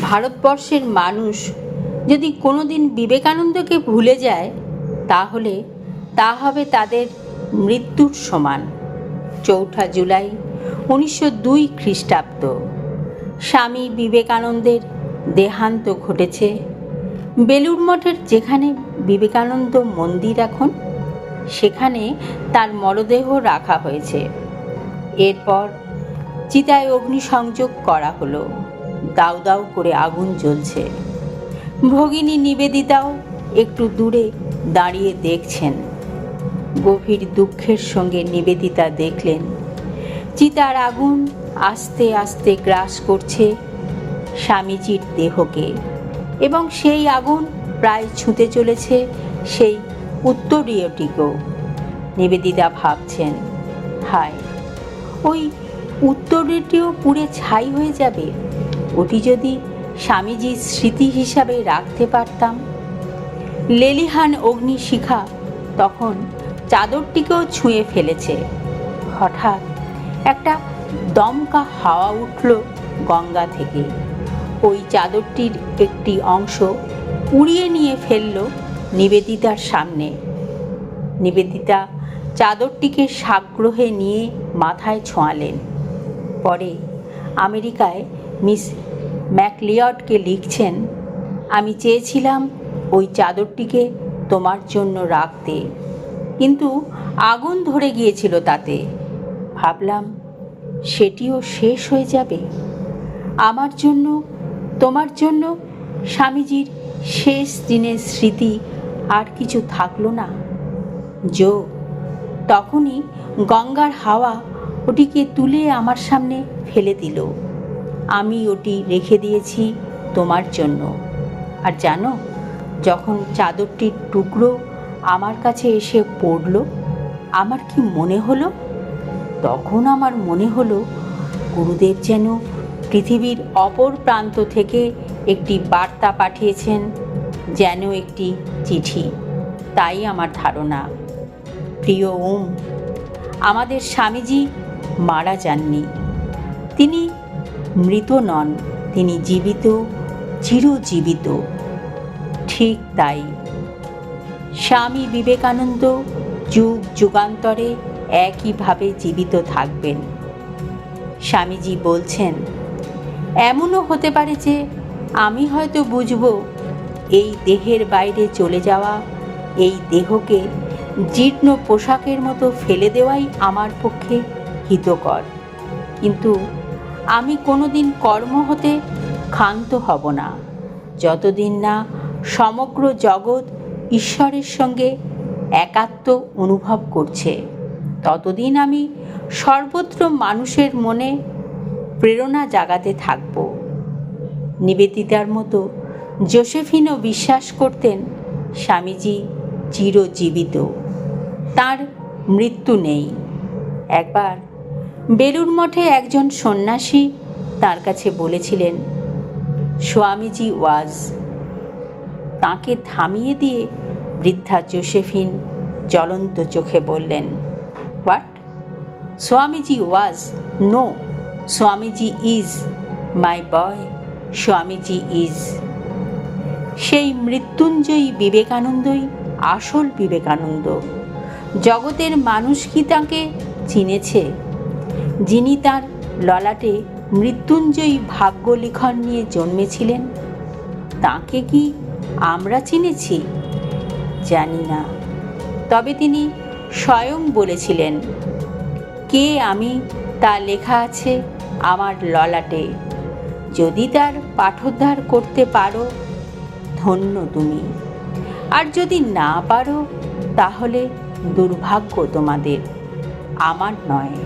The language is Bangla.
ভারতবর্ষের মানুষ যদি কোনোদিন বিবেকানন্দকে ভুলে যায় তাহলে তা হবে তাদের মৃত্যুর সমান। 4 জুলাই 1902 খ্রিস্টাব্দ। স্বামী বিবেকানন্দের দেহান্ত ঘটেছে। বেলুড় মঠের যেখানে বিবেকানন্দ মন্দির এখন, সেখানে তার মরদেহ রাখা হয়েছে। এরপর চিতায় অগ্নিসংযোগ করা হলো। দাউ দাউ করে আগুন জ্বলছে। ভগিনী নিবেদিতাও একটু দূরে দাঁড়িয়ে দেখছেন। গভীর দুঃখের সঙ্গে নিবেদিতা দেখলেন চিতার আগুন আস্তে আস্তে গ্রাস করছে স্বামীজির দেহকে, এবং সেই আগুন প্রায় ছুঁতে চলেছে সেই উত্তরীয়টিকেও। নিবেদিতা ভাবছেন, হায়, ওই উত্তরীয়টিও পুড়ে ছাই হয়ে যাবে। ওটি যদি স্বামীজির স্মৃতি হিসাবে রাখতে পারতাম। লেলিহান অগ্নিশিখা তখন চাদরটিকেও ছুঁয়ে ফেলেছে। হঠাৎ একটা দমকা হাওয়া উঠল গঙ্গা থেকে। ওই চাদরটির একটি অংশ উড়িয়ে নিয়ে ফেলল নিবেদিতার সামনে। নিবেদিতা চাদরটিকে সাগ্রহে নিয়ে মাথায় ছোঁয়ালেন। পরে আমেরিকায় মিস ম্যাকলিয়ডকে লিখছেন, আমি চেয়েছিলাম ওই চাদরটিকে তোমার জন্য রাখতে, কিন্তু আগুন ধরে গিয়েছিল তাতে। ভাবলাম সেটিও শেষ হয়ে যাবে। আমার জন্য, তোমার জন্য স্বামীজির শেষ দিনের স্মৃতি আর কিছু থাকলো না। তখনই গঙ্গার হাওয়া ওটিকে তুলে আমার সামনে ফেলে দিল। আমি ওটি রেখে দিয়েছি তোমার জন্য। আর জানো, যখন চাদরটির টুকরো আমার কাছে এসে পড়ল, আমার কি মনে হলো? তখন আমার মনে হলো গুরুদেব যেন পৃথিবীর অপর প্রান্ত থেকে একটি বার্তা পাঠিয়েছেন, যেন একটি চিঠি। তাই আমার ধারণা, প্রিয় ওম, আমাদের স্বামীজি মারা যাননি। তিনি মৃত নন, তিনি জীবিত, চিরজীবিত। ঠিক তাই স্বামী বিবেকানন্দ যুগ যুগান্তরে একইভাবে জীবিত থাকবেন। স্বামীজি বলছেন, এমনও হতে পারে যে আমি হয়তো বুঝব এই দেহের বাইরে চলে যাওয়া, এই দেহকে জীর্ণ পোশাকের মতো ফেলে দেওয়াই আমার পক্ষে হিতকর, কিন্তু আমি কোনোদিন কর্ম হতে ক্ষান্ত হব না, যতদিন না সমগ্র জগৎ ঈশ্বরের সঙ্গে একাত্ম অনুভব করছে। ততদিন আমি সর্বত্র মানুষের মনে প্রেরণা জাগাতে থাকব। নিবেদিতার মতো জোসেফিনও বিশ্বাস করতেন স্বামীজি চিরজীবিত, তার মৃত্যু নেই। একবার বেলুড় মঠে একজন সন্ন্যাসী তার কাছে বলেছিলেন, স্বামীজি ওয়াজ। তাকে থামিয়ে দিয়ে বৃদ্ধা জোসেফিন জ্বলন্ত চোখে বললেন, what? Swamiji was? No, Swamiji is, my boy, Swamiji is. সেই মৃত্যুঞ্জয়ী বিবেকানন্দই আসল বিবেকানন্দ। জগতের মানুষ কি তাকে চিনেছে? যিনি তার ললাটে মৃত্যুঞ্জয়ী ভাগ্য লিখন নিয়ে জন্মেছিলেন, তাকে কি আমরা চিনেছি? জানি না। তবে তিনি স্বয়ং বলেছিলেন, কে আমি তা লেখা আছে আমার ললাটে। যদি তার পাঠোদ্ধার করতে পারো, ধন্য তুমি। আর যদি না পারো, তাহলে দুর্ভাগ্য তোমাদের, আমার নয়।